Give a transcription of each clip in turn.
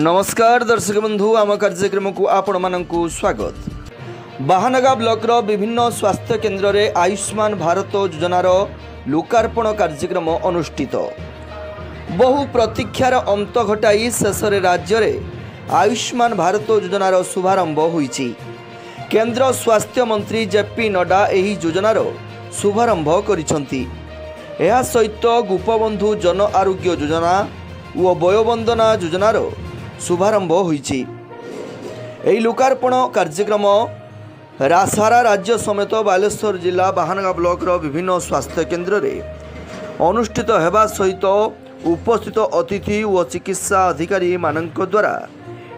नमस्कार दर्शक बंधु आम कार्यक्रम को आपण मानक स्वागत। बाहानगा ब्लॉकर विभिन्न स्वास्थ्य केन्द्र में आयुष्मान भारत योजनार लोकार्पण कार्यक्रम अनुष्ठित। बहु प्रतीक्षार अंत घटाई शेष राज्य में आयुष्मान भारत योजनार शुभारंभ होईछि। केंद्र स्वास्थ्य मंत्री जेपी नड्डा एही योजनार शुभारंभ करिसंती। एहा सहित गोपबंधु जन आरोग्य योजना और वयोवंदना योजनार शुभारंभ होईछि। एही लोकार्पण कार्यक्रम सारा राज्य समेत बालेश्वर जिला बाहानगा ब्लॉकर विभिन्न स्वास्थ्य केन्द्र में अनुष्ठित हेबा सहित उपस्थित अतिथि और चिकित्सा अधिकारी मानक द्वारा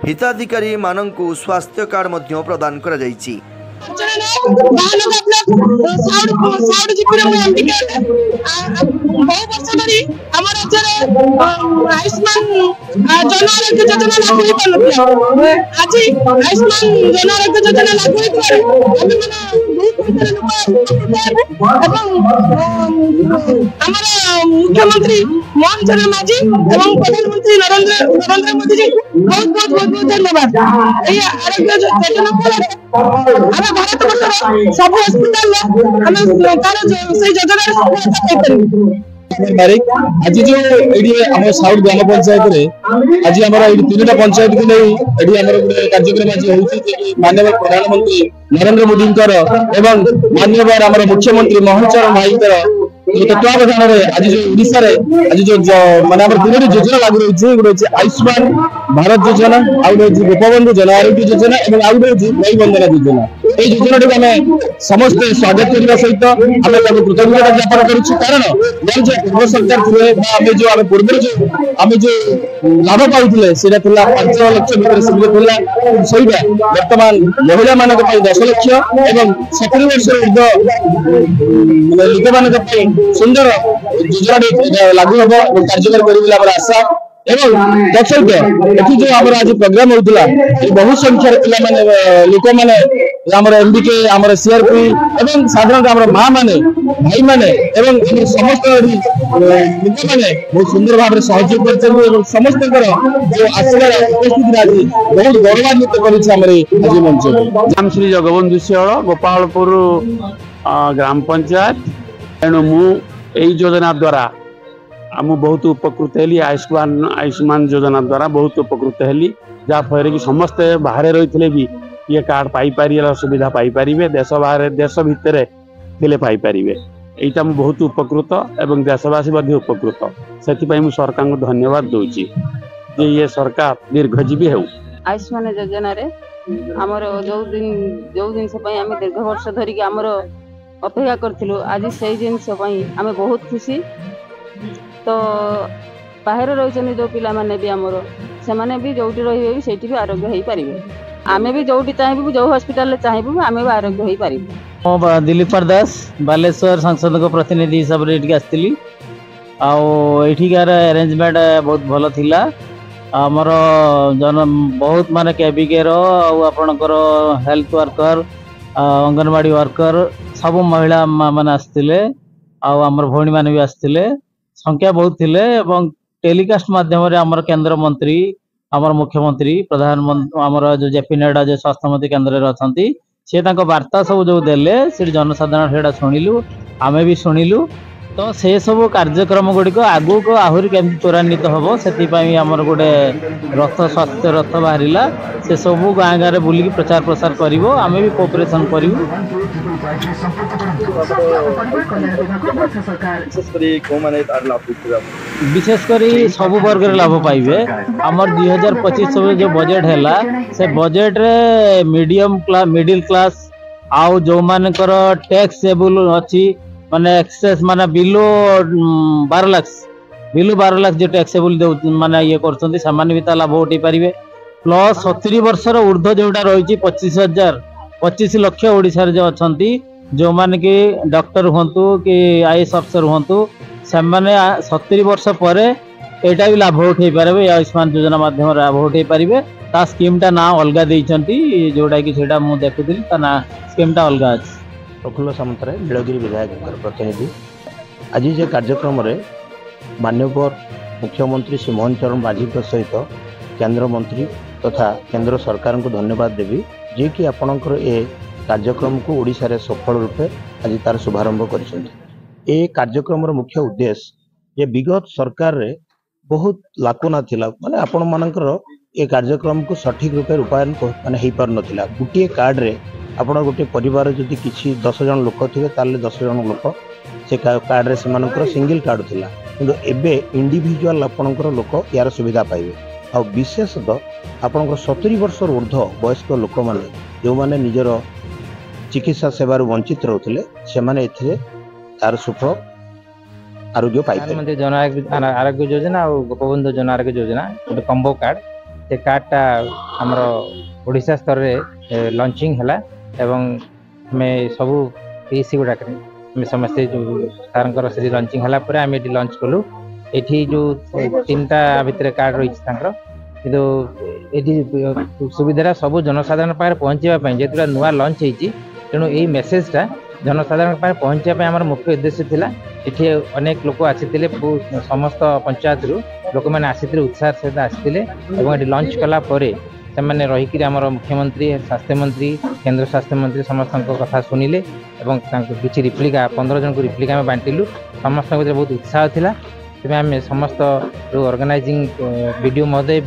हिताधिकारी मानक स्वास्थ्य कार्ड मध्य प्रदान करा जायछि। मुख्यमंत्री मोहन चरण मांझी एवं प्रधानमंत्री नरेंद्र मोदी जी बहुत धन्यवाद। आरोग्य योजना भारत वर्ष सब हस्पिटाल आज जो आम साउथ ग्राम पंचायत में आज आम तीन पंचायत को नहीं कार्यक्रम आज होती माननीय प्रधानमंत्री नरेंद्र मोदी एवं माननीय मुख्यमंत्री मोहन चरण भाई तत्वावधान आज जो ओडिशा आज जो माने तीन योजना लागू रही गोटे आयुष्मान भारत योजना आउ गोपबंधु जन आरोग्य योजना और आउ वयोवंदना योजना। ये योजना आम समस्त स्वागत करने सहित आम कृतज्ञता ज्ञापन करुँ। कारण पूर्व सरकार थे जो आम पूर्व जो लाभ पाते से 5 लाख भर सहीटा बर्तमान महिला मान 10 लाख और 70 वर्ष लोक मान सुंदर योजना लागू हम कार्यकारी कर आशा एवं तत्सहित ये जो आम आज प्रोग्राम होता बहु संख्यार पे लोक मैंने एमबीके सीआरपी एवं साधारण माँ मैंने भाई मैंने समस्त लोक मैंने बहुत सुंदर भाव में सहयोग कर समस्त जो आशीर्वाद उपस्थित आज बहुत गौरवान्वित कर मंच श्री जगबंधु सिंह गोपालपुर ग्राम पंचायत तेणु मुझे योजना द्वारा आम बहुत उपकृत हेली। आयुष्मान योजना द्वारा बहुत उपकृत हेली जहाँफल कि समस्ते बाहर रही भी ये कार्ड पाइपर सुविधा पाइपर देश बाहर देश भितर थे पाइपर यहाँ मुझे बहुत उपकृत एवं देशवासी उपकृत से सरकार को धन्यवाद दूची जे ये सरकार दीर्घजीवी हो। आयुष्मान योजना रे आमर जो दिन आम दीर्घ वर्ष धरिक आमर अपेक्षा करूँ आज से जिनस आम बहुत खुशी। तो बाहर रही जो पिला माने भी आमर से माने भी जो रही से भी आरोग्य हो पारे आम भी जो चाहबू जो हस्पिटाल चाहबू आम भी आरोग्य हो पारे। दिलीप दास बालेश्वर सांसद को प्रतिनिधि हिसाब से ये आसती आठिकार अरेंजमेंट बहुत भल थिला। आमर जन बहुत माने केबिके आपणकर हेल्थ वर्कर अंगनवाड़ी वर्कर सब महिला माने आसते आमर भौणी माने भी आसते संख्या बहुत थिले एवं टेलीकास्ट माध्यम आमर केंद्र मंत्री आमर मुख्यमंत्री प्रधानमंत्री आमर जो जेपी नड्डा जो स्वास्थ्य मंत्री केंद्र में अच्छा सी वार्ता सब जो देले से जनसाधारण से शुणिलु आमे भी शुणिलु। तो से सब कार्यक्रम गुड़िक आगू को आहरी केमती त्वरान्वित हम से आमर गोटे रथ स्वास्थ्य रथ बाहरिला से सब गाँ गाँव में बुलिकी प्रचार प्रसार करिवो आमे भी कोऑपरेशन करिवो। विशेषकर सब वर्ग लाभ पाइबे। आमर 2025 जो बजेट है से बजेट रे मीडियम क्लास मिडिल क्लास आउ जो मानकर टैक्स एबल अच्छी माने एक्सेस माने बिलो 12 लाख जो टैक्सेबल माने ये करछन्ती सामान्य भी लाभ उठे पारिबे। प्लस 70 वर्षर ऊर्ध्व जोटा रही 25 लक्ष ओडिशा जो अच्छी जो माने कि डॉक्टर हुंतु कि आईएएस अफसर हुंतु से 70 वर्ष पर एटा भी लाभ उठे पारे आयुष्मान योजना माध्यम लाभ उठे पारे। ता स्कीमटा ना अलग देइछन्ती जोटा कि सेटा मु देखुथिली ता ना स्कीमटा अलग अछि। प्रफुल्ल सामंतराय नीलगिरी विधायक प्रतिनिधि आज कार्यक्रम माननीय मुख्यमंत्री श्री मोहन चरण मांझी सहित केंद्र मंत्री तथा केंद्र सरकार को धन्यवाद देवी जे कि आपणकर ए कार्यक्रम को ओडिशा रे सफल रूपे आज तार शुभारंभ कर कार्यक्रम मुख्य उद्देश्य जे विगत सरकार रे बहुत लाकुना थिला माने आपण मानकर ए कार्यक्रम को सठिक रूपे रूपायन माने हेई पार नथिला गुटिए कार्ड रे आपण गोटे परिवार जदि किछि 10 जन लोक थिबे ताले 10 जन लोक से कार्ड रे सेमानकर सिंगल कार्ड थिला किंतु एबे इंडिविजुअल आपणकर लोक यार सुविधा पाइबे आ विशेषतः आपणकर 70 वर्ष ऊर्ध्व वयस्क लोक माने जो माने निजर चिकित्सा सेवा वंचित रहउथिले से माने एथिरे तार सुख आरोग्य पाइबे। प्रधानमंत्री जन आरोग्य योजना और गोपबंधु जन आरोग्य योजना गोटे कम्बो कार्ड से कार्डटा आमर ओडिशा स्तर रे लॉन्चिंग हला एवं हमें सबू पीसी गुड़ाक समस्ते जो सारंकर से लॉन्चिंग हला पर आम ये लॉन्च कलु एठी जो 3टा भितर कार्ड रही किंतु सुविधा सब जनसाधारण पाखे पहुँचापी जेहेतु नुआ लॉन्च होती तेणु यही मेसेजटा जनसाधारण पाखे पहुँचापी आम मुख्य उद्देश्य थिला। एठी अनेक लोक आसीथिले समस्त पंचायत रु लोक मैंने आसीथिले उत्साह सहित आसीथिले एवं एठी लॉन्च कला परे से रहीकि आमर मुख्यमंत्री स्वास्थ्य मंत्री केंद्र स्वास्थ्य मंत्री समस्त कथा शुणिले एवं किसी रिप्लिका 15 जन को रिप्लिका आम बांटिलु समस्त बहुत उत्साह थिला तेज आम समस्त जो ऑर्गेनाइजिंग वीडियो महोदय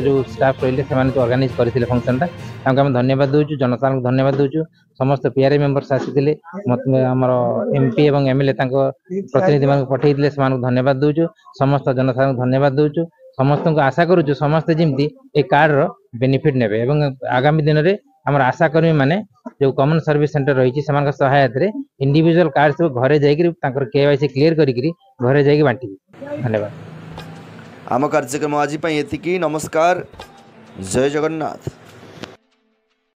जो स्टाफ रही से जो ऑर्गेनाइज करते फंक्शनटा आम धन्यवाद दूचु जनता को धन्यवाद दूचु समस्त पीआरए मेंबर्स आसी आमर एमपी एवं एमएलए प्रतिनिधि मान पठे से धन्यवाद दूचु समस्त जनता को धन्यवाद दूचु समस्त को आशा करुचु समस्ते जमी ए कार्ड बेनिफिट नेबे एवं आगामी दिन में आमर आशाकर्मी माने जो कॉमन सर्विस सेंटर रही सहायता रे इंडिविजुअल कार्ड सब घरे जाइकरी केवाईसी क्लियर करी घरे जाइक बांटी। धन्यवाद। आम कार्यक्रम आज एतिकी। नमस्कार। जय जगन्नाथ।